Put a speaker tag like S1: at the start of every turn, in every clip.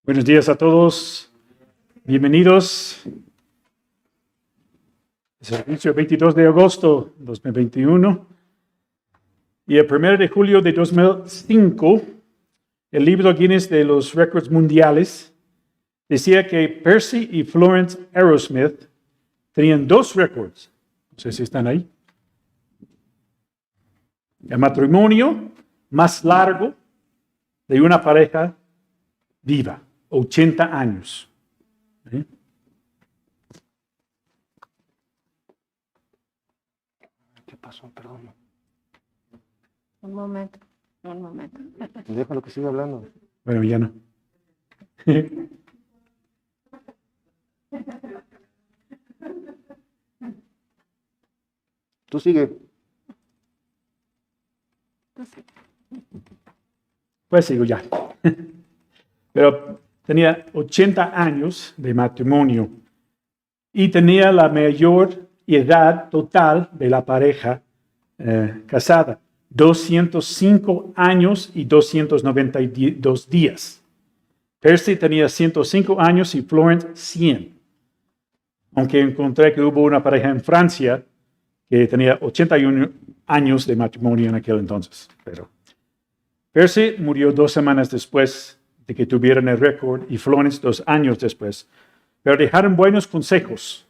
S1: Buenos días a todos. Bienvenidos. Servicio 22 de agosto de 2021. Y el 1 de julio de 2005, el libro Guinness de los récords mundiales decía que Percy y Florence Arrowsmith tenían dos récords. No sé si están ahí. El matrimonio más largo de una pareja viva, 80 años.
S2: ¿Qué pasó? Perdón.
S3: Un momento.
S2: Déjalo que siga hablando.
S1: Bueno, ya no.
S2: Tú sigue.
S1: Pues sigo ya. Pero tenía 80 años de matrimonio y tenía la mayor edad total de la pareja casada, 205 años y 292 días. Percy tenía 105 años y Florence 100. Aunque encontré que hubo una pareja en Francia que tenía 81 años de matrimonio en aquel entonces. Pero Percy murió 2 semanas después de que tuvieran el récord y Florence 2 años después. Pero dejaron buenos consejos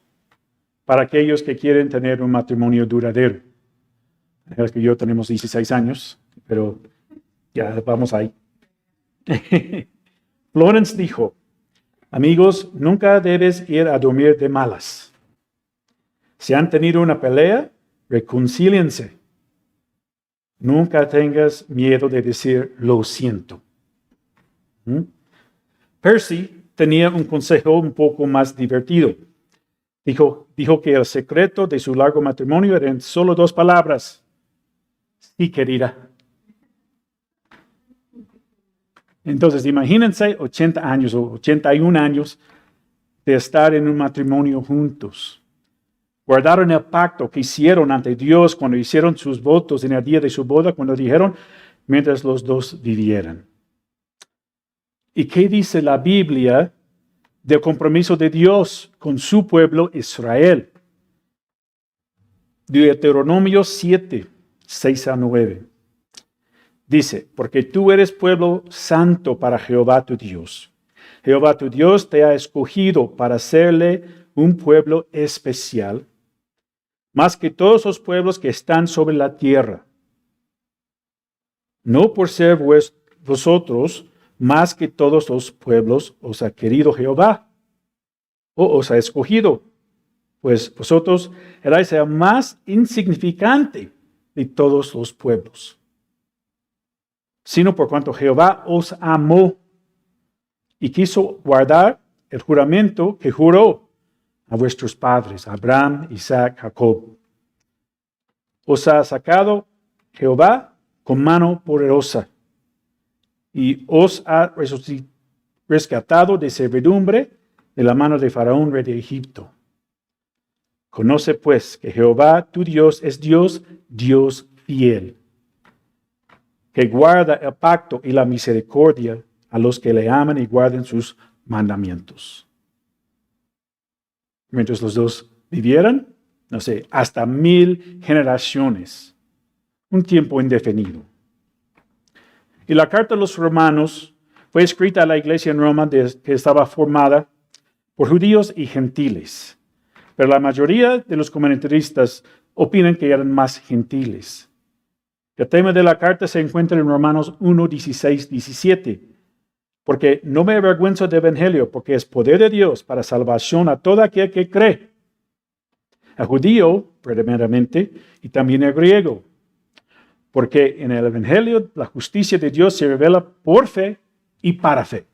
S1: para aquellos que quieren tener un matrimonio duradero. Es que yo tenemos 16 años, pero ya vamos ahí. Florence dijo: amigos, nunca debes ir a dormir de malas. Si han tenido una pelea, reconcíliense. Nunca tengas miedo de decir lo siento. Percy tenía un consejo un poco más divertido. Dijo que el secreto de su largo matrimonio eran solo 2 palabras. Sí, querida. Entonces, imagínense 80 años o 81 años de estar en un matrimonio juntos. Guardaron el pacto que hicieron ante Dios cuando hicieron sus votos en el día de su boda, cuando dijeron, mientras los dos vivieran. ¿Y qué dice la Biblia del compromiso de Dios con su pueblo Israel? Deuteronomio 7, 6 a 9. Dice, porque tú eres pueblo santo para Jehová tu Dios. Jehová tu Dios te ha escogido para serle un pueblo especial, más que todos los pueblos que están sobre la tierra. No por ser vosotros más que todos los pueblos os ha querido Jehová, o os ha escogido, pues vosotros erais el más insignificante de todos los pueblos, sino por cuanto Jehová os amó y quiso guardar el juramento que juró a vuestros padres, Abraham, Isaac, Jacob. Os ha sacado Jehová con mano poderosa y os ha rescatado de servidumbre de la mano de Faraón, rey de Egipto. Conoce pues que Jehová tu Dios es Dios, Dios fiel, que guarda el pacto y la misericordia a los que le aman y guarden sus mandamientos. Mientras los dos vivieran, no sé, hasta 1000 generaciones, un tiempo indefinido. Y la carta a los romanos fue escrita a la iglesia en Roma que estaba formada por judíos y gentiles. Pero la mayoría de los comentaristas opinan que eran más gentiles. El tema de la carta se encuentra en Romanos 1, 16, 17. Porque no me avergüenzo del evangelio, porque es poder de Dios para salvación a todo aquel que cree. Al judío, primeramente, y también al griego. Porque en el evangelio la justicia de Dios se revela por fe y para fe.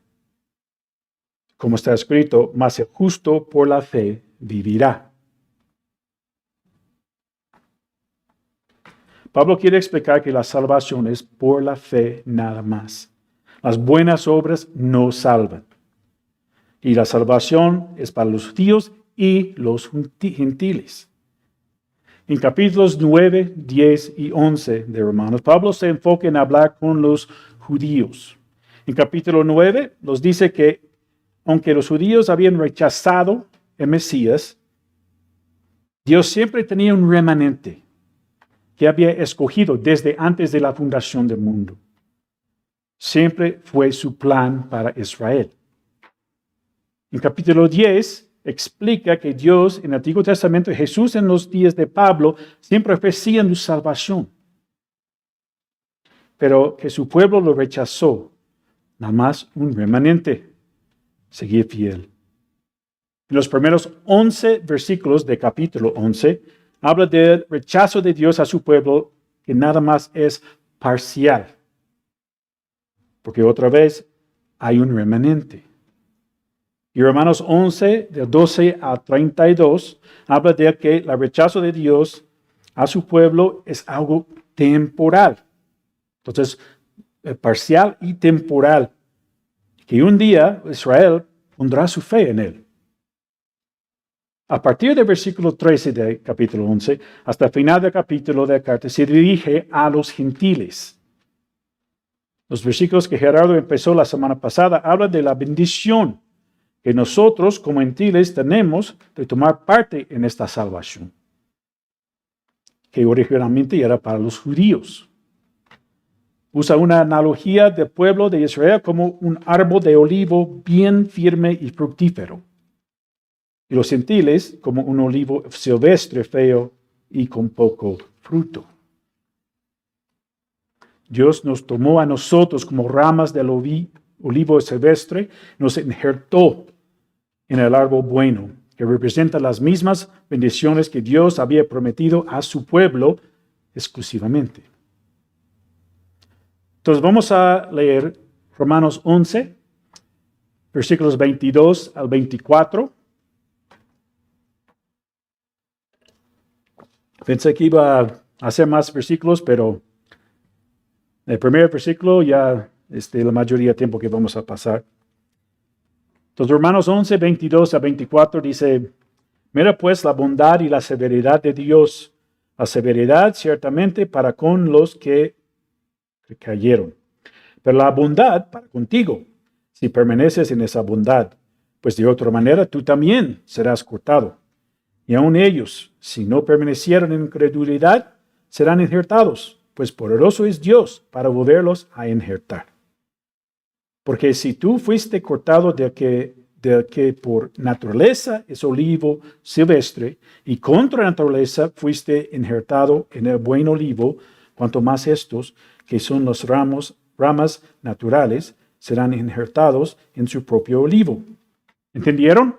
S1: Como está escrito, mas el justo por la fe vivirá. Pablo quiere explicar que la salvación es por la fe nada más. Las buenas obras no salvan. Y la salvación es para los judíos y los gentiles. En capítulos 9, 10 y 11 de Romanos, Pablo se enfoca en hablar con los judíos. En capítulo 9 nos dice que aunque los judíos habían rechazado el Mesías, Dios siempre tenía un remanente que había escogido desde antes de la fundación del mundo. Siempre fue su plan para Israel. En capítulo 10 explica que Dios en el Antiguo Testamento y Jesús en los días de Pablo siempre ofrecían su salvación, pero que su pueblo lo rechazó. Nada más un remanente seguía fiel. En los primeros 11 versículos de capítulo 11, habla del rechazo de Dios a su pueblo, que nada más es parcial. Porque otra vez hay un remanente. Y Romanos 11, del 12 a 32, habla de que el rechazo de Dios a su pueblo es algo temporal. Entonces, parcial y temporal. Que un día Israel pondrá su fe en él. A partir del versículo 13 del capítulo 11, hasta el final del capítulo de la carta, se dirige a los gentiles. Los versículos que Gerardo empezó la semana pasada hablan de la bendición que nosotros como gentiles tenemos de tomar parte en esta salvación, que originalmente era para los judíos. Usa una analogía del pueblo de Israel como un árbol de olivo bien firme y fructífero, y los gentiles como un olivo silvestre feo y con poco fruto. Dios nos tomó a nosotros como ramas del olivo silvestre, nos injertó en el árbol bueno, que representa las mismas bendiciones que Dios había prometido a su pueblo exclusivamente. Entonces vamos a leer Romanos 11, versículos 22 al 24. Pensé que iba a hacer más versículos, pero el primer versículo ya es la mayoría del tiempo que vamos a pasar. Entonces, Romanos 11, 22 a 24 dice, mira pues la bondad y la severidad de Dios. La severidad ciertamente para con los que cayeron, pero la bondad para contigo, si permaneces en esa bondad, pues de otra manera tú también serás cortado. Y aun ellos, si no permanecieron en incredulidad, serán injertados, pues poderoso es Dios para volverlos a injertar. Porque si tú fuiste cortado del que por naturaleza es olivo silvestre, y contra naturaleza fuiste injertado en el buen olivo, cuanto más estos, que son los ramas naturales, serán injertados en su propio olivo. ¿Entendieron?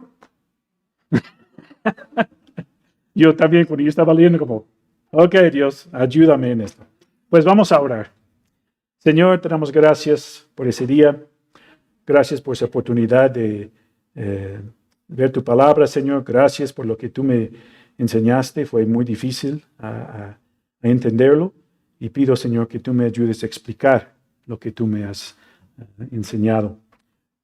S1: Yo también, cuando yo estaba leyendo, como, ok, Dios, ayúdame en esto. Pues vamos a orar. Señor, te damos gracias por ese día. Gracias por esa oportunidad de ver tu palabra, Señor. Gracias por lo que tú me enseñaste. Fue muy difícil a entenderlo. Y pido, Señor, que tú me ayudes a explicar lo que tú me has enseñado.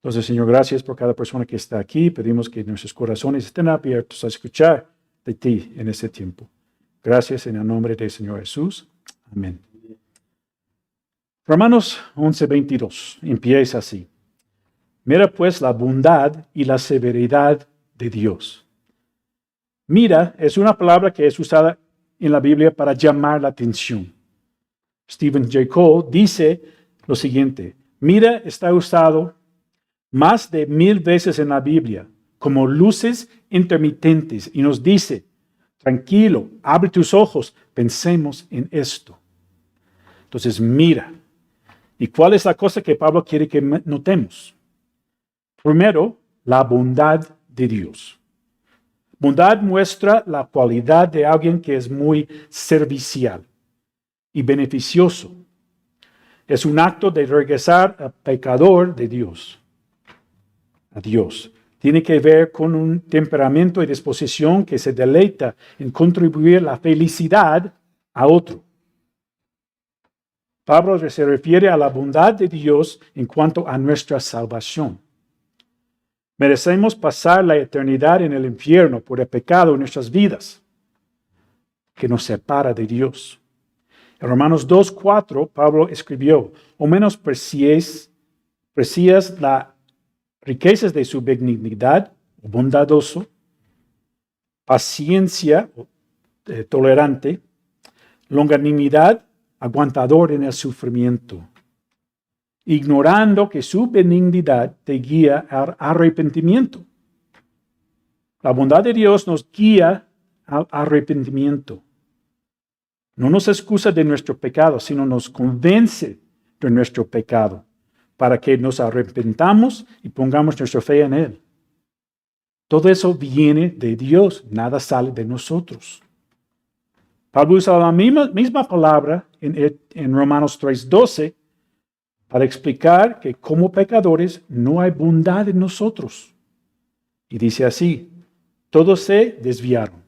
S1: Entonces, Señor, gracias por cada persona que está aquí. Pedimos que nuestros corazones estén abiertos a escuchar de ti en este tiempo. Gracias en el nombre del Señor Jesús. Amén. Romanos 11:22 empieza así. Mira pues la bondad y la severidad de Dios. Mira es una palabra que es usada en la Biblia para llamar la atención. Stephen J. Cole dice lo siguiente: mira está usado más de 1000 veces en la Biblia como luces intermitentes y nos dice, tranquilo, abre tus ojos, pensemos en esto. Entonces mira. ¿Y cuál es la cosa que Pablo quiere que notemos? Primero, la bondad de Dios. Bondad muestra la cualidad de alguien que es muy servicial y beneficioso. Es un acto de regresar al pecador de Dios, a Dios. Tiene que ver con un temperamento y disposición que se deleita en contribuir la felicidad a otro. Pablo se refiere a la bondad de Dios en cuanto a nuestra salvación. Merecemos pasar la eternidad en el infierno por el pecado en nuestras vidas, que nos separa de Dios. En Romanos 2:4, Pablo escribió, o menospreciéis la riquezas de su benignidad, bondadoso, paciencia, tolerante, longanimidad, aguantador en el sufrimiento, ignorando que su benignidad te guía al arrepentimiento. La bondad de Dios nos guía al arrepentimiento. No nos excusa de nuestro pecado, sino nos convence de nuestro pecado, para que nos arrepentamos y pongamos nuestra fe en Él. Todo eso viene de Dios, nada sale de nosotros. Pablo usa la misma palabra en Romanos 3:12 para explicar que como pecadores no hay bondad en nosotros. Y dice así, todos se desviaron.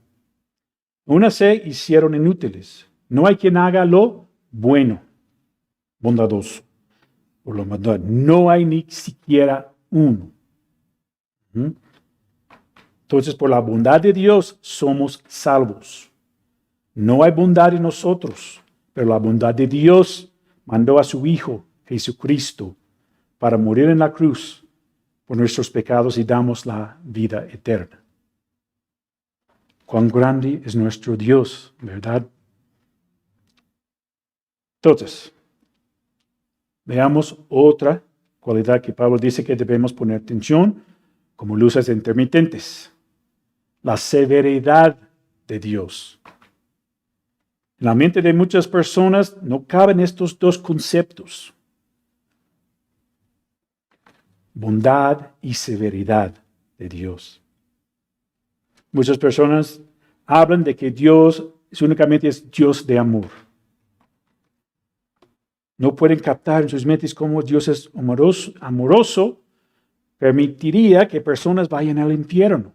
S1: Unas se hicieron inútiles. No hay quien haga lo bueno, bondadoso. Por lo maldad, no hay ni siquiera uno. Entonces, por la bondad de Dios somos salvos. No hay bondad en nosotros, pero la bondad de Dios mandó a su Hijo, Jesucristo, para morir en la cruz por nuestros pecados y damos la vida eterna. Cuán grande es nuestro Dios, ¿verdad? Entonces, veamos otra cualidad que Pablo dice que debemos poner atención como luces intermitentes. La severidad de Dios. En la mente de muchas personas no caben estos dos conceptos. Bondad y severidad de Dios. Muchas personas hablan de que Dios únicamente es Dios de amor. No pueden captar en sus mentes cómo Dios es amoroso, permitiría que personas vayan al infierno.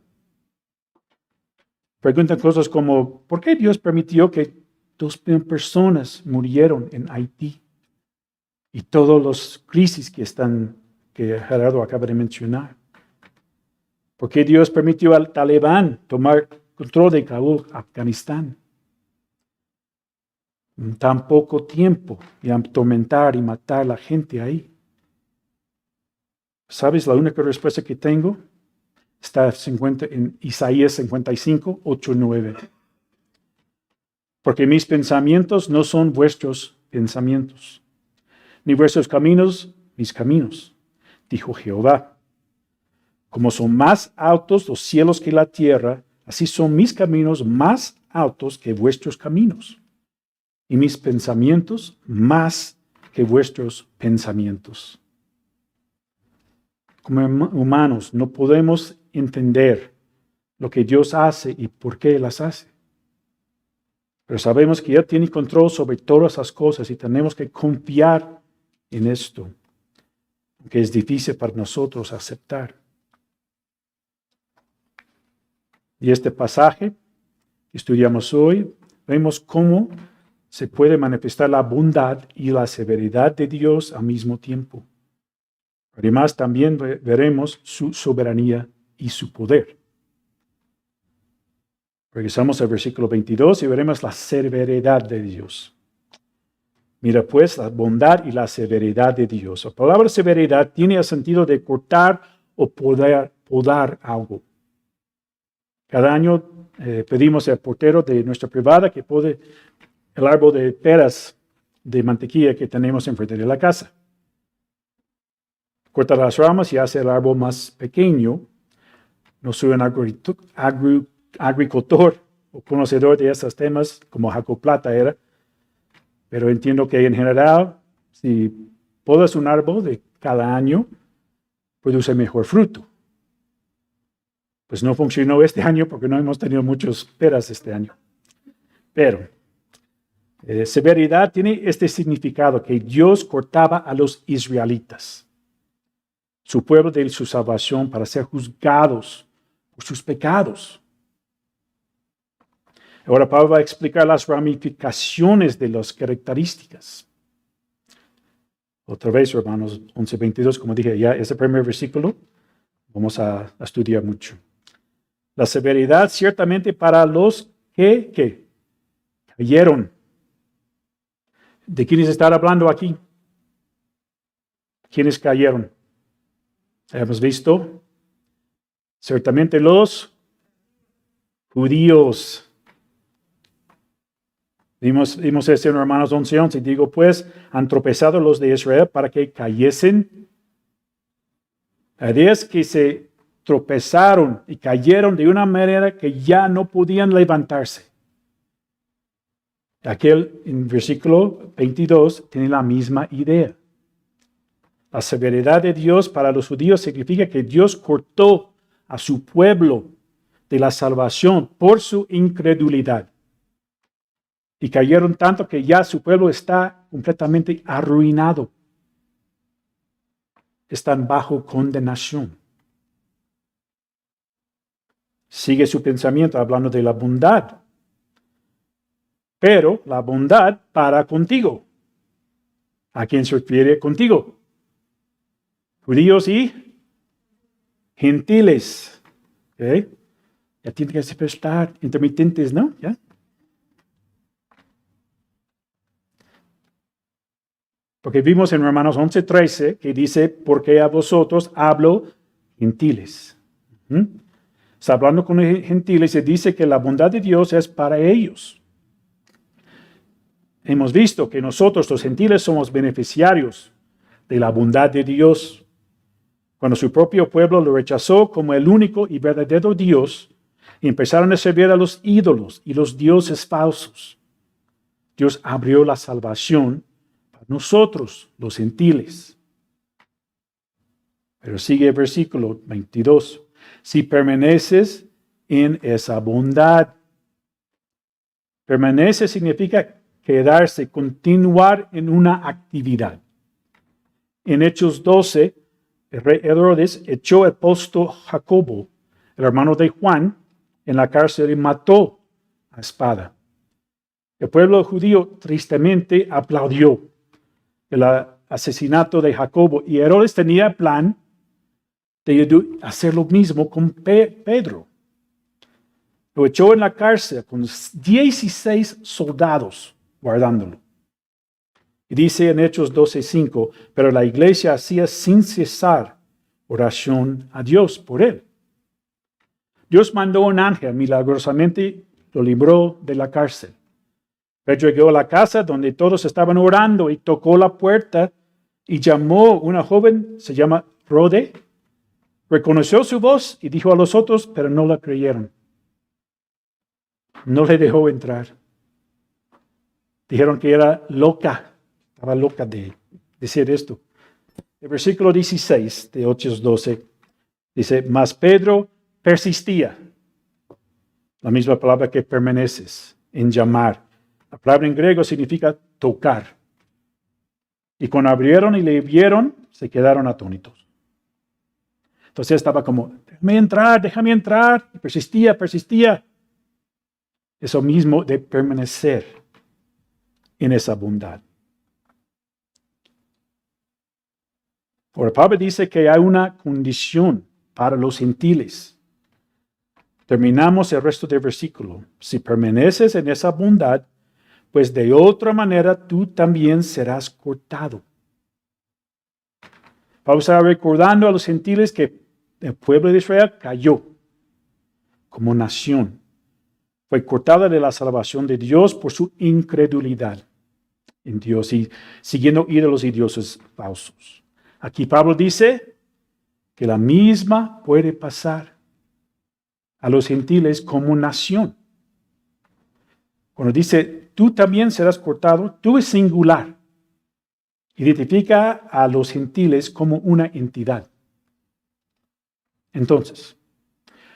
S1: Preguntan cosas como, ¿por qué Dios permitió que 2,000 personas murieron en Haití? Y todas las crisis que Gerardo acaba de mencionar. ¿Por qué Dios permitió al Talibán tomar control de Kabul, Afganistán? En tan poco tiempo y atormentar y matar a la gente ahí. ¿Sabes? La única respuesta que tengo está en Isaías 55, 8, 9. Porque mis pensamientos no son vuestros pensamientos, ni vuestros caminos mis caminos, dijo Jehová. Como son más altos los cielos que la tierra, así son mis caminos más altos que vuestros caminos, y mis pensamientos más que vuestros pensamientos. Como humanos no podemos entender lo que Dios hace y por qué las hace. Pero sabemos que Él tiene control sobre todas esas cosas y tenemos que confiar en esto, que es difícil para nosotros aceptar. Y este pasaje que estudiamos hoy, vemos cómo se puede manifestar la bondad y la severidad de Dios al mismo tiempo. Además, también veremos su soberanía y su poder. Regresamos al versículo 22 y veremos la severidad de Dios. Mira pues la bondad y la severidad de Dios. La palabra severidad tiene el sentido de cortar o podar algo. Cada año pedimos al portero de nuestra privada que pode el árbol de peras de mantequilla que tenemos enfrente de la casa. Corta las ramas y hace el árbol más pequeño. No soy un agricultor o conocedor de esos temas, como Jaco Plata era, pero entiendo que en general, si podas un árbol de cada año, produce mejor fruto. Pues no funcionó este año porque no hemos tenido muchas peras este año. Pero severidad tiene este significado, que Dios cortaba a los israelitas, su pueblo de su salvación, para ser juzgados por sus pecados. Ahora Pablo va a explicar las ramificaciones de las características. Otra vez, Romanos 11:22, como dije ya, ese primer versículo, vamos a estudiar mucho. La severidad ciertamente para los que cayeron. ¿De quiénes está hablando aquí? ¿Quiénes cayeron? Hemos visto ciertamente los judíos. Vimos esto en Romanos 11:11. Digo, pues, han tropezado los de Israel para que cayesen. Aquellos que se tropezaron y cayeron de una manera que ya no podían levantarse. Aquel en versículo 22 tiene la misma idea. La severidad de Dios para los judíos significa que Dios cortó a su pueblo de la salvación por su incredulidad. Y cayeron tanto que ya su pueblo está completamente arruinado. Están bajo condenación. Sigue su pensamiento hablando de la bondad. Pero la bondad para contigo. ¿A quién se refiere contigo? Judíos y gentiles. ¿Okay? Ya tienen que siempre estar intermitentes, ¿no? ¿Ya? Porque vimos en Romanos 11:13 que dice, porque a vosotros hablo gentiles. Está hablando con los gentiles y dice que la bondad de Dios es para ellos. Hemos visto que nosotros los gentiles somos beneficiarios de la bondad de Dios. Cuando su propio pueblo lo rechazó como el único y verdadero Dios, y empezaron a servir a los ídolos y los dioses falsos, Dios abrió la salvación para nosotros, los gentiles. Pero sigue el versículo 22. Si permaneces en esa bondad. Permanece significa quedarse, continuar en una actividad. En Hechos 12, el rey Herodes echó al apóstol Jacobo, el hermano de Juan, en la cárcel y mató a espada. El pueblo judío tristemente aplaudió el asesinato de Jacobo y Herodes tenía plan de hacer lo mismo con Pedro. Lo echó en la cárcel con 16 soldados guardándolo. Y dice en Hechos 12:5, pero la iglesia hacía sin cesar oración a Dios por él. Dios mandó un ángel, milagrosamente lo libró de la cárcel. Pedro llegó a la casa donde todos estaban orando y tocó la puerta y llamó una joven, se llama Rode. Reconoció su voz y dijo a los otros, pero no la creyeron. No le dejó entrar. Dijeron que era loca. Estaba loca de decir esto. El versículo 16 de Hechos 12 dice, mas Pedro persistía. La misma palabra que permaneces, en llamar. La palabra en griego significa tocar. Y cuando abrieron y le vieron, se quedaron atónitos. Entonces estaba como, déjame entrar. Y persistía. Eso mismo de permanecer en esa bondad. Ahora, Pablo dice que hay una condición para los gentiles. Terminamos el resto del versículo. Si permaneces en esa bondad, pues de otra manera tú también serás cortado. Pablo está recordando a los gentiles que el pueblo de Israel cayó como nación. Fue cortada de la salvación de Dios por su incredulidad en Dios y siguiendo ídolos y dioses falsos. Aquí Pablo dice que la misma puede pasar a los gentiles como nación. Cuando dice, tú también serás cortado, tú es singular. Identifica a los gentiles como una entidad. Entonces,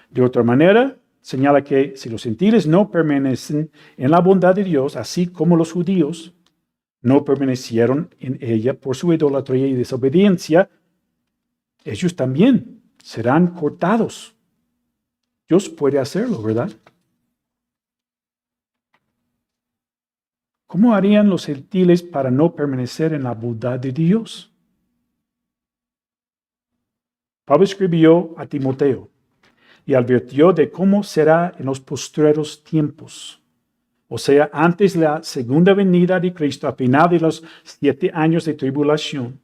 S1: de otra manera, señala que si los gentiles no permanecen en la bondad de Dios, así como los judíos no permanecieron en ella por su idolatría y desobediencia, ellos también serán cortados. Dios puede hacerlo, ¿verdad? ¿Cómo harían los gentiles para no permanecer en la bondad de Dios? Pablo escribió a Timoteo y advirtió de cómo será en los postreros tiempos, o sea, antes de la segunda venida de Cristo, a final de los 7 años de tribulación,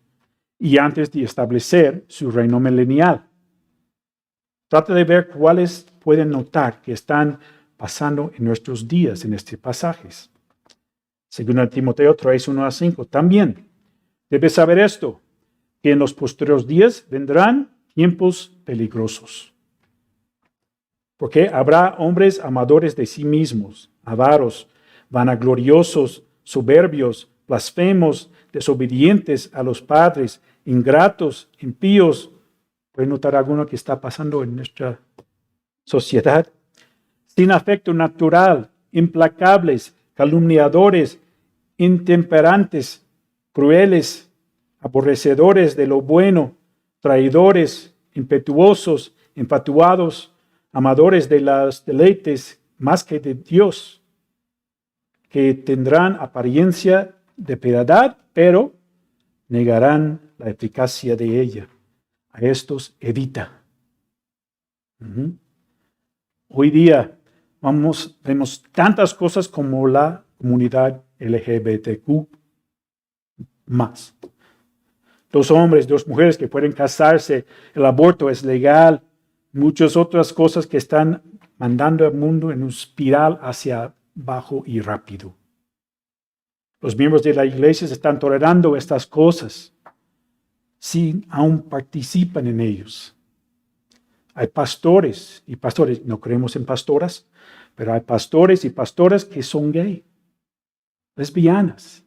S1: y antes de establecer su reino milenial. Trata de ver cuáles pueden notar que están pasando en nuestros días en este pasaje. Según Timoteo 3, 1-5. También debes saber esto, que en los posteriores días vendrán tiempos peligrosos. Porque habrá hombres amadores de sí mismos, avaros, vanagloriosos, soberbios, blasfemos, desobedientes a los padres, ingratos, impíos. ¿Puede notar alguno que está pasando en nuestra sociedad? Sin afecto natural, implacables, calumniadores, intemperantes, crueles, aborrecedores de lo bueno, traidores, impetuosos, infatuados, amadores de los deleites más que de Dios, que tendrán apariencia de piedad, pero negarán la eficacia de ella. A estos evita. Hoy día vemos tantas cosas como la comunidad LGBTQ más. 2 hombres, 2 mujeres que pueden casarse, el aborto es legal, muchas otras cosas que están mandando al mundo en una espiral hacia abajo y rápido. Los miembros de la iglesia están tolerando estas cosas, si aún participan en ellos. Hay pastores y pastores, no creemos en pastoras, pero hay pastores y pastoras que son gay, lesbianas.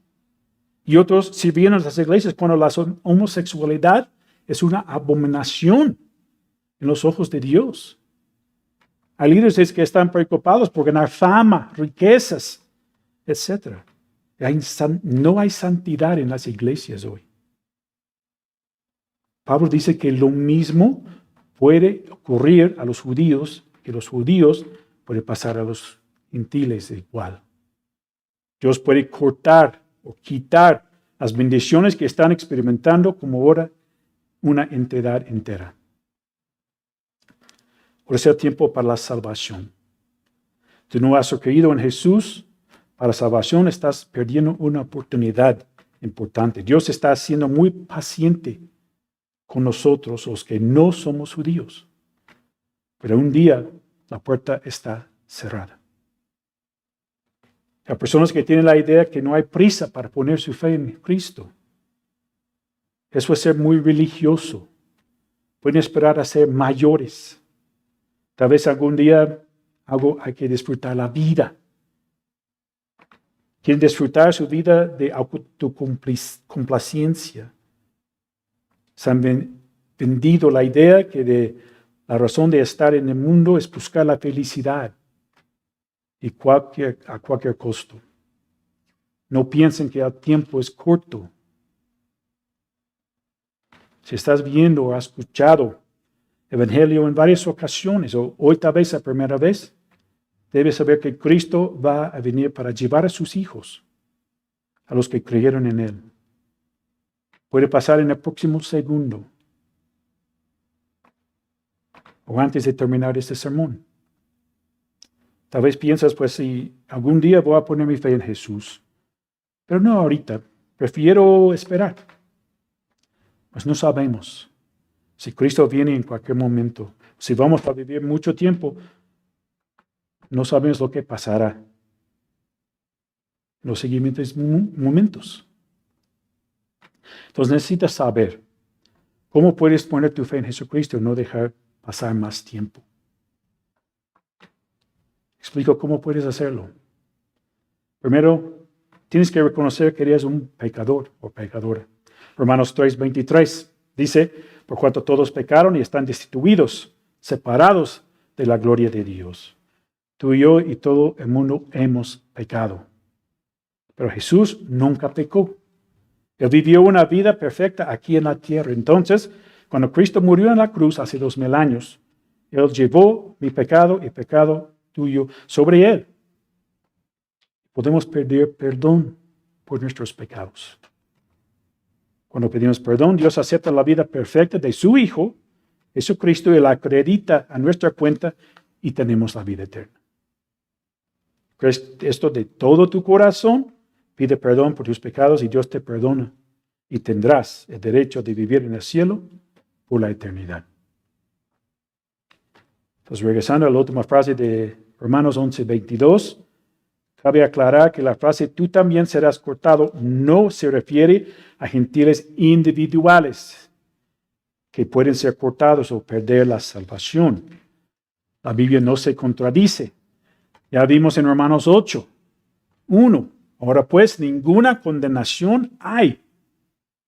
S1: Y otros sirviendo en las iglesias cuando la homosexualidad es una abominación en los ojos de Dios. Hay líderes que están preocupados por ganar fama, riquezas, etc. No hay santidad en las iglesias hoy. Pablo dice que lo mismo puede ocurrir a los judíos, que los judíos pueden pasar a los gentiles igual. Dios puede cortar o quitar las bendiciones que están experimentando como ahora una entidad entera. Ahora es el tiempo para la salvación. Si no has creído en Jesús para salvación, estás perdiendo una oportunidad importante. Dios está siendo muy paciente con nosotros, los que no somos judíos. Pero un día la puerta está cerrada. Hay personas que tienen la idea que no hay prisa para poner su fe en Cristo. Eso es ser muy religioso. Pueden esperar a ser mayores. Tal vez algún día hay que disfrutar la vida. Quieren disfrutar su vida de autocomplacencia. Se han vendido la idea que la razón de estar en el mundo es buscar la felicidad y a cualquier costo. No piensen que el tiempo es corto. Si estás viendo o has escuchado Evangelio en varias ocasiones, o hoy tal vez la primera vez, debes saber que Cristo va a venir para llevar a sus hijos, a los que creyeron en Él. Puede pasar en el próximo segundo, o antes de terminar este sermón. Tal vez piensas, pues si algún día voy a poner mi fe en Jesús, pero no ahorita, prefiero esperar. Pues no sabemos si Cristo viene en cualquier momento, si vamos a vivir mucho tiempo, no sabemos lo que pasará en los siguientes momentos. Entonces necesitas saber cómo puedes poner tu fe en Jesucristo y no dejar pasar más tiempo. Explico cómo puedes hacerlo. Primero, tienes que reconocer que eres un pecador o pecadora. Romanos 3:23 dice, por cuanto todos pecaron y están destituidos, separados de la gloria de Dios. Tú y yo y todo el mundo hemos pecado. Pero Jesús nunca pecó. Él vivió una vida perfecta aquí en la tierra. Entonces, cuando Cristo murió en la cruz hace 2000 años, Él llevó mi pecado y el pecado tuyo sobre Él. Podemos pedir perdón por nuestros pecados. Cuando pedimos perdón, Dios acepta la vida perfecta de su Hijo, Jesucristo, y la acredita a nuestra cuenta y tenemos la vida eterna. ¿Crees esto de todo tu corazón? Pide perdón por tus pecados y Dios te perdona. y tendrás el derecho de vivir en el cielo por la eternidad. Entonces, regresando a la última frase de Romanos 11:22, cabe aclarar que la frase tú también serás cortado no se refiere a gentiles individuales que pueden ser cortados o perder la salvación. La Biblia no se contradice. Ya vimos en Romanos 8:1. Ahora pues, ninguna condenación hay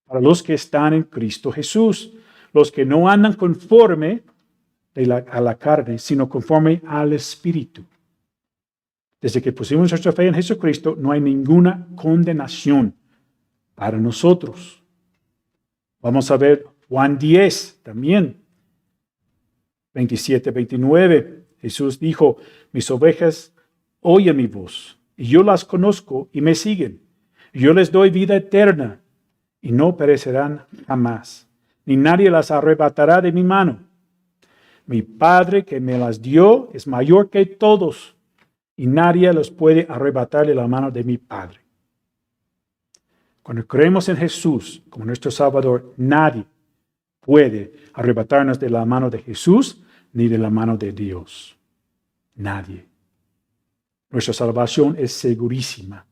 S1: para los que están en Cristo Jesús, los que no andan conforme a la carne, sino conforme al Espíritu. Desde que pusimos nuestra fe en Jesucristo, no hay ninguna condenación para nosotros. Vamos a ver Juan 10 también, 27-29. Jesús dijo, mis ovejas oyen mi voz, y yo las conozco y me siguen. Yo les doy vida eterna, y no perecerán jamás, ni nadie las arrebatará de mi mano. Mi Padre que me las dio es mayor que todos, y nadie los puede arrebatar de la mano de mi Padre. Cuando creemos en Jesús como nuestro Salvador, nadie puede arrebatarnos de la mano de Jesús ni de la mano de Dios. Nadie. Nuestra salvación es segurísima.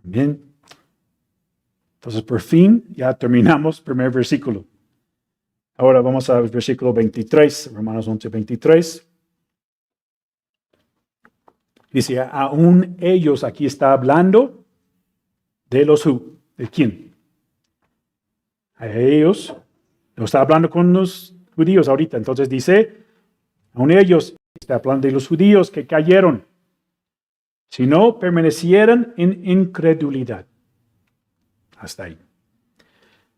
S1: Amén. Entonces, por fin, ya terminamos el primer versículo. Ahora vamos al versículo 23, Romanos 11:23. Dice, aún ellos, aquí está hablando de los ¿de quién? A ellos, no está hablando con los judíos ahorita. Entonces dice, aún ellos, está hablando de los judíos que cayeron, si no permanecieran en incredulidad. Hasta ahí.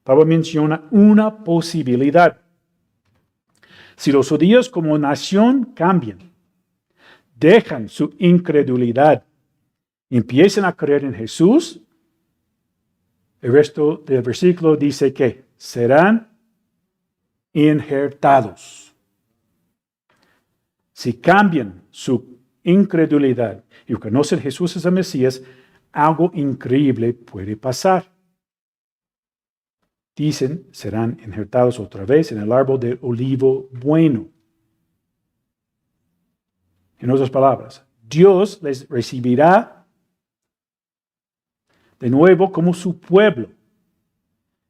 S1: Pablo menciona una posibilidad. Si los judíos como nación cambian, dejan su incredulidad y empiezan a creer en Jesús, el resto del versículo dice que serán injertados. Si cambian su incredulidad y conocen a Jesús as el Mesías, algo increíble puede pasar. Dicen, serán injertados otra vez en el árbol del olivo bueno. En otras palabras, Dios les recibirá de nuevo como su pueblo,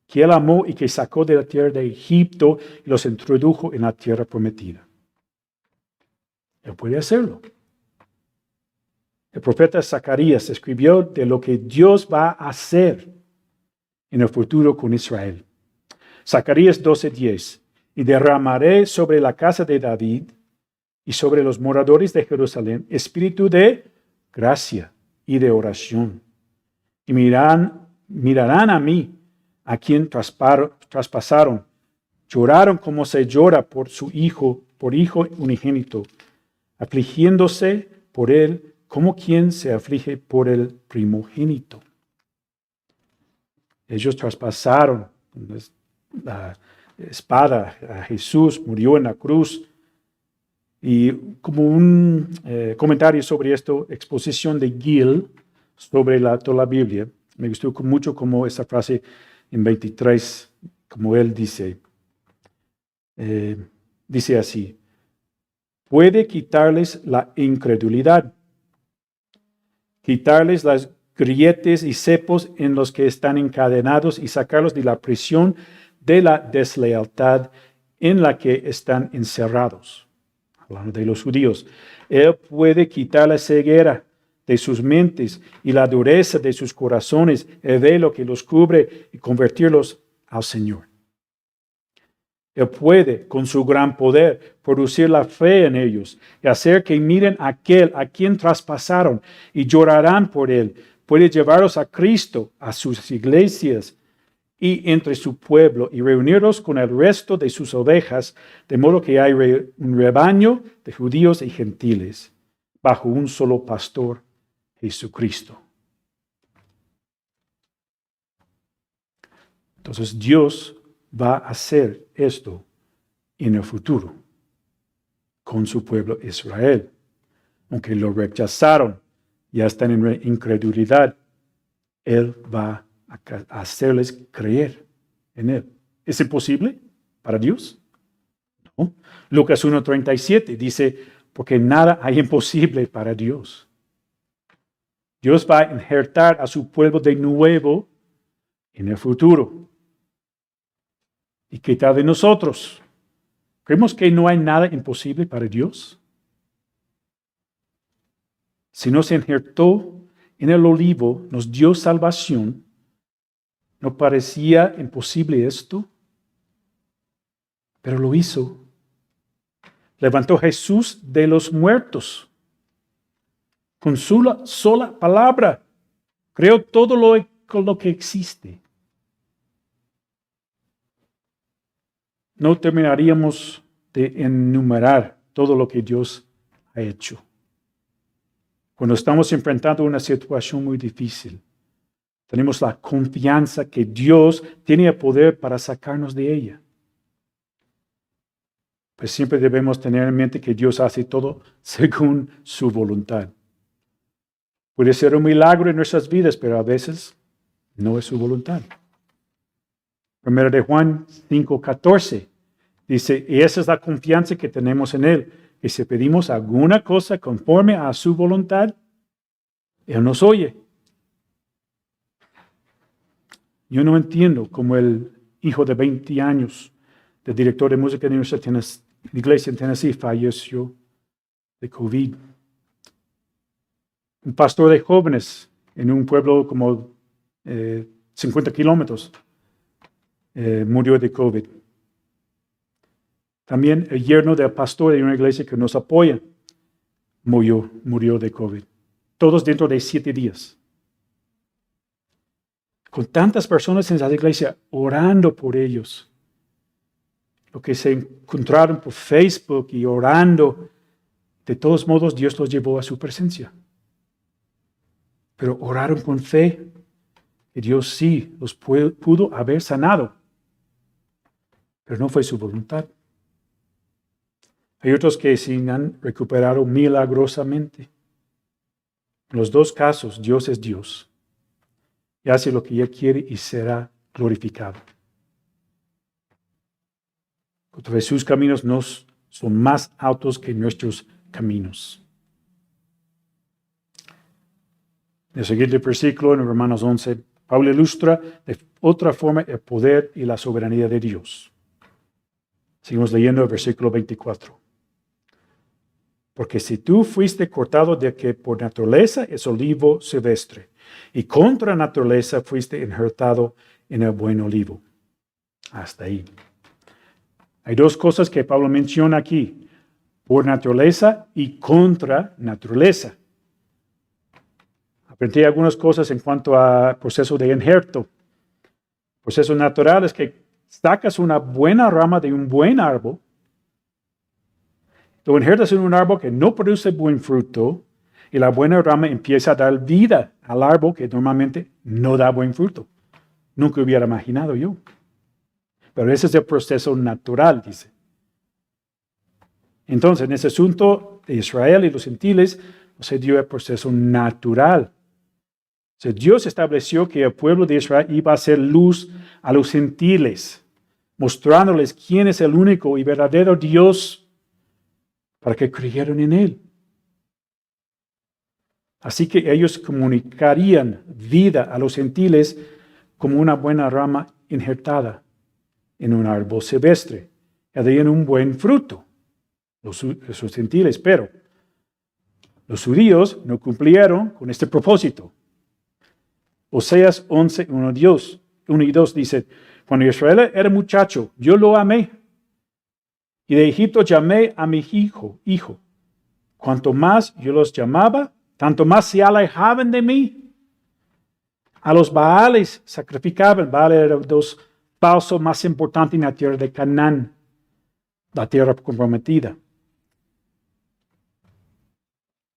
S1: que Él amó y que sacó de la tierra de Egipto y los introdujo en la tierra prometida. Él puede hacerlo. El profeta Zacarías escribió de lo que Dios va a hacer en el futuro con Israel. Zacarías 12:10. Y derramaré sobre la casa de David y sobre los moradores de Jerusalén espíritu de gracia y de oración. Y mirarán a mí, a quien traspasaron. Lloraron como se llora por su hijo, por hijo unigénito, afligiéndose por él como quien se aflige por el primogénito. Ellos traspasaron la espada a Jesús, murió en la cruz. Y como un comentario sobre esto, exposición de Gill sobre toda la Biblia, me gustó mucho como esta frase en 23, como él dice. Dice así, puede quitarles la incredulidad, quitarles las grietes y cepos en los que están encadenados y sacarlos de la prisión de la deslealtad en la que están encerrados. Hablando de los judíos, Él puede quitar la ceguera de sus mentes y la dureza de sus corazones, el velo que los cubre y convertirlos al Señor. Él puede, con su gran poder, producir la fe en ellos y hacer que miren a aquel a quien traspasaron y llorarán por él. Puede llevarlos a Cristo, a sus iglesias y entre su pueblo y reunirlos con el resto de sus ovejas, de modo que hay un rebaño de judíos y gentiles bajo un solo pastor, Jesucristo. Entonces Dios va a hacer esto en el futuro con su pueblo Israel. Aunque lo rechazaron, ya están en incredulidad, Él va a hacerles creer en Él. ¿Es imposible para Dios? No. Lucas 1:37 dice, porque nada hay imposible para Dios. Dios va a injertar a su pueblo de nuevo en el futuro. ¿Y qué tal de nosotros? ¿Creemos que no hay nada imposible para Dios? Si nos injertó en el olivo, nos dio salvación, ¿no parecía imposible esto? Pero lo hizo. Levantó Jesús de los muertos. Con su sola palabra, creó todo lo que existe. No terminaríamos de enumerar todo lo que Dios ha hecho. Cuando estamos enfrentando una situación muy difícil, tenemos la confianza que Dios tiene el poder para sacarnos de ella. Pues siempre debemos tener en mente que Dios hace todo según su voluntad. Puede ser un milagro en nuestras vidas, pero a veces no es su voluntad. Primero de Juan 5:14 dice, y esa es la confianza que tenemos en Él, que si pedimos alguna cosa conforme a su voluntad, Él nos oye. Yo no entiendo cómo el hijo de 20 años del director de música de nuestra iglesia en Tennessee falleció de COVID. Un pastor de jóvenes en un pueblo como 50 kilómetros murió de COVID. También el yerno del pastor de una iglesia que nos apoya murió de COVID. Todos dentro de 7 días. Con tantas personas en esa iglesia orando por ellos. Lo que se encontraron por Facebook y orando. De todos modos, Dios los llevó a su presencia. Pero oraron con fe. Y Dios sí los pudo haber sanado. Pero no fue su voluntad. Hay otros que se han recuperado milagrosamente. En los dos casos, Dios es Dios. Y hace lo que Él quiere y será glorificado. Porque sus caminos no son más altos que nuestros caminos. En el siguiente versículo, en Romanos 11, Pablo ilustra de otra forma el poder y la soberanía de Dios. Seguimos leyendo el versículo 24. Porque si tú fuiste cortado de que por naturaleza es olivo silvestre, y contra naturaleza fuiste injertado en el buen olivo. Hasta ahí. Hay dos cosas que Pablo menciona aquí. Por naturaleza y contra naturaleza. Aprendí algunas cosas en cuanto al proceso de injerto. Proceso natural es que sacas una buena rama de un buen árbol, lo injertas en un árbol que no produce buen fruto y la buena rama empieza a dar vida al árbol que normalmente no da buen fruto. Nunca hubiera imaginado yo. Pero ese es el proceso natural, dice. Entonces, en ese asunto de Israel y los gentiles, se dio el proceso natural. O sea, Dios estableció que el pueblo de Israel iba a ser luz a los gentiles, mostrándoles quién es el único y verdadero Dios para que creyeran en Él. Así que ellos comunicarían vida a los gentiles como una buena rama injertada en un árbol silvestre, que darían un buen fruto, los gentiles, pero los judíos no cumplieron con este propósito. Oseas 11, 1 y 2 dice, cuando Israel era muchacho, yo lo amé, y de Egipto llamé a mi hijo. Cuanto más yo los llamaba, tanto más se alejaban de mí. A los Baales sacrificaban. Baal era los falsos más importantes en la tierra de Canaán, la tierra comprometida.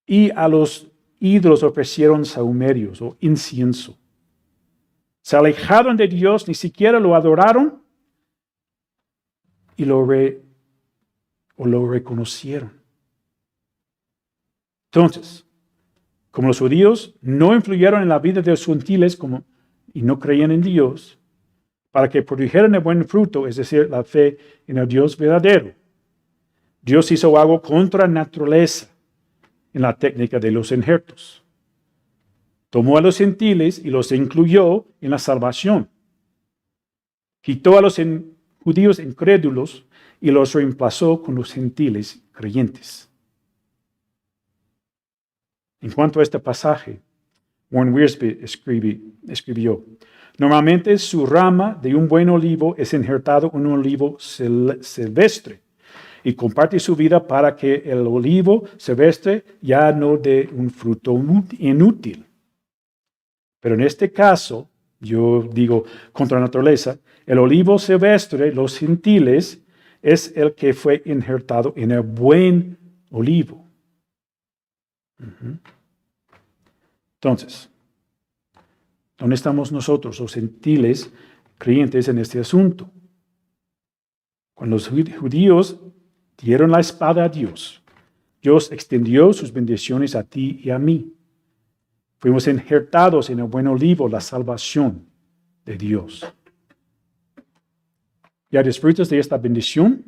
S1: Y a los ídolos ofrecieron sahumerios o incienso. Se alejaron de Dios, ni siquiera lo adoraron y lo reconocieron. Entonces, como los judíos no influyeron en la vida de los gentiles como y no creían en Dios, para que produjeran el buen fruto, es decir, la fe en el Dios verdadero. Dios hizo algo contra naturaleza en la técnica de los injertos. Tomó a los gentiles y los incluyó en la salvación. Quitó a los judíos incrédulos y los reemplazó con los gentiles creyentes. En cuanto a este pasaje, Warren Wiersbe escribió: normalmente su rama de un buen olivo es injertado en un olivo silvestre y comparte su vida para que el olivo silvestre ya no dé un fruto inútil. Pero en este caso, yo digo contra naturaleza, el olivo silvestre, los gentiles, es el que fue injertado en el buen olivo. Entonces, ¿dónde estamos nosotros, los gentiles creyentes, en este asunto? Cuando los judíos dieron la espada a Dios, Dios extendió sus bendiciones a ti y a mí. Fuimos injertados en el buen olivo, la salvación de Dios. ¿Ya disfrutas de esta bendición?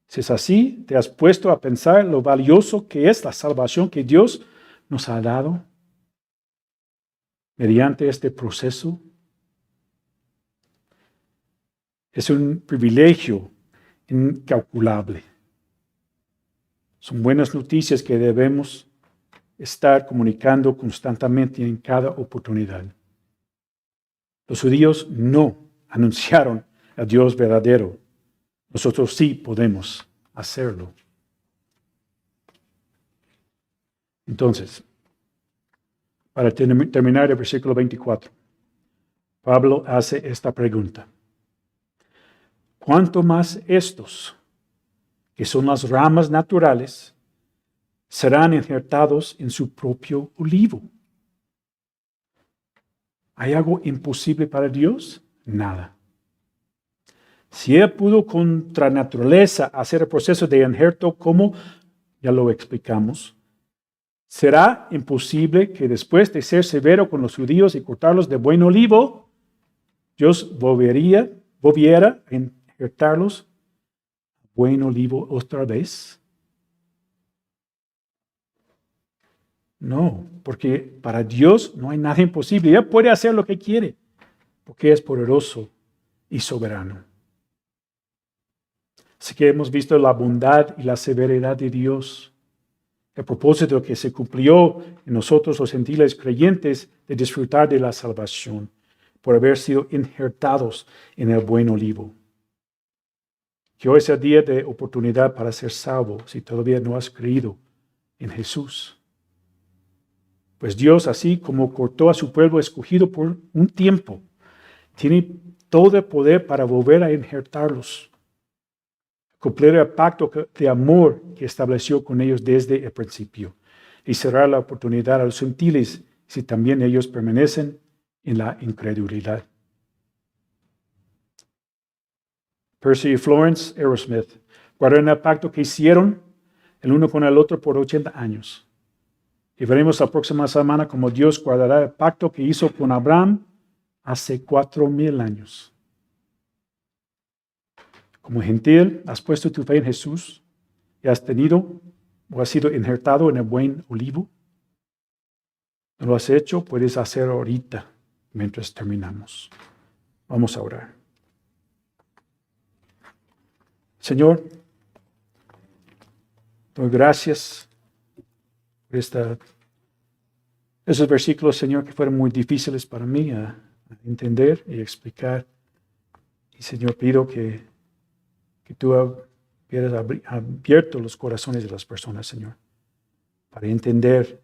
S1: Si es así, ¿te has puesto a pensar lo valioso que es la salvación que Dios nos ha dado mediante este proceso? Es un privilegio incalculable. Son buenas noticias que debemos estar comunicando constantemente en cada oportunidad. Los judíos no anunciaron al Dios verdadero. Nosotros sí podemos hacerlo. Entonces, para terminar el versículo 24, Pablo hace esta pregunta: ¿cuánto más estos, que son las ramas naturales, serán injertados en su propio olivo? ¿Hay algo imposible para Dios? Nada. Si Él pudo contra naturaleza hacer el proceso de injerto, como ya lo explicamos, ¿será imposible que después de ser severo con los judíos y cortarlos de buen olivo, Dios volviera a injertarlos a buen olivo otra vez? No, porque para Dios no hay nada imposible. Él puede hacer lo que quiere, porque es poderoso y soberano. Así que hemos visto la bondad y la severidad de Dios. El propósito que se cumplió en nosotros los gentiles creyentes de disfrutar de la salvación por haber sido injertados en el buen olivo. Que hoy es el día de oportunidad para ser salvo si todavía no has creído en Jesús. Pues Dios, así como cortó a su pueblo escogido por un tiempo, tiene todo el poder para volver a injertarlos, cumplir el pacto de amor que estableció con ellos desde el principio y cerrar la oportunidad a los gentiles si también ellos permanecen en la incredulidad. Percy y Florence Aerosmith guardaron el pacto que hicieron el uno con el otro por 80 años. Y veremos la próxima semana cómo Dios guardará el pacto que hizo con Abraham hace 4,000 años. Como gentil, has puesto tu fe en Jesús y has tenido o has sido injertado en el buen olivo. ¿No lo has hecho? Puedes hacerlo ahorita mientras terminamos. Vamos a orar. Señor, doy gracias por esos versículos, Señor, que fueron muy difíciles para mí a entender y explicar. Y, Señor, pido que tú hubieras abierto los corazones de las personas, Señor, para entender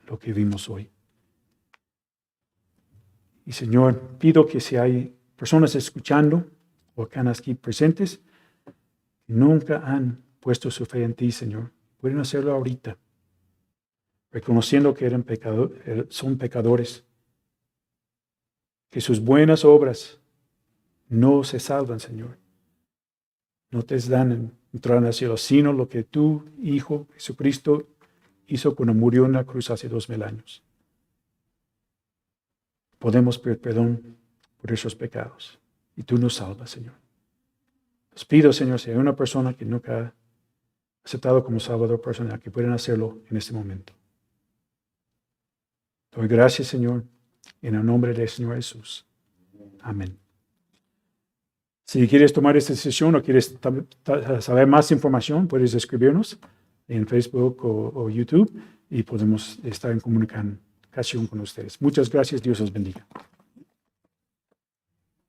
S1: lo que vimos hoy. Y, Señor, pido que si hay personas escuchando o que están aquí presentes que nunca han puesto su fe en ti, Señor, pueden hacerlo ahorita, reconociendo que son pecadores, que sus buenas obras no se salvan, Señor. No te dan entrar al cielo, sino lo que tu Hijo Jesucristo hizo cuando murió en la cruz hace 2000 años. podemos pedir perdón por esos pecados. Y tú nos salvas, Señor. Os pido, Señor, si hay una persona que nunca ha aceptado como Salvador personal, que puedan hacerlo en este momento. Doy gracias, Señor, en el nombre del Señor Jesús. Amén. Si quieres tomar esta decisión o quieres saber más información, puedes escribirnos en Facebook o YouTube y podemos estar en comunicación con ustedes. Muchas gracias. Dios los bendiga.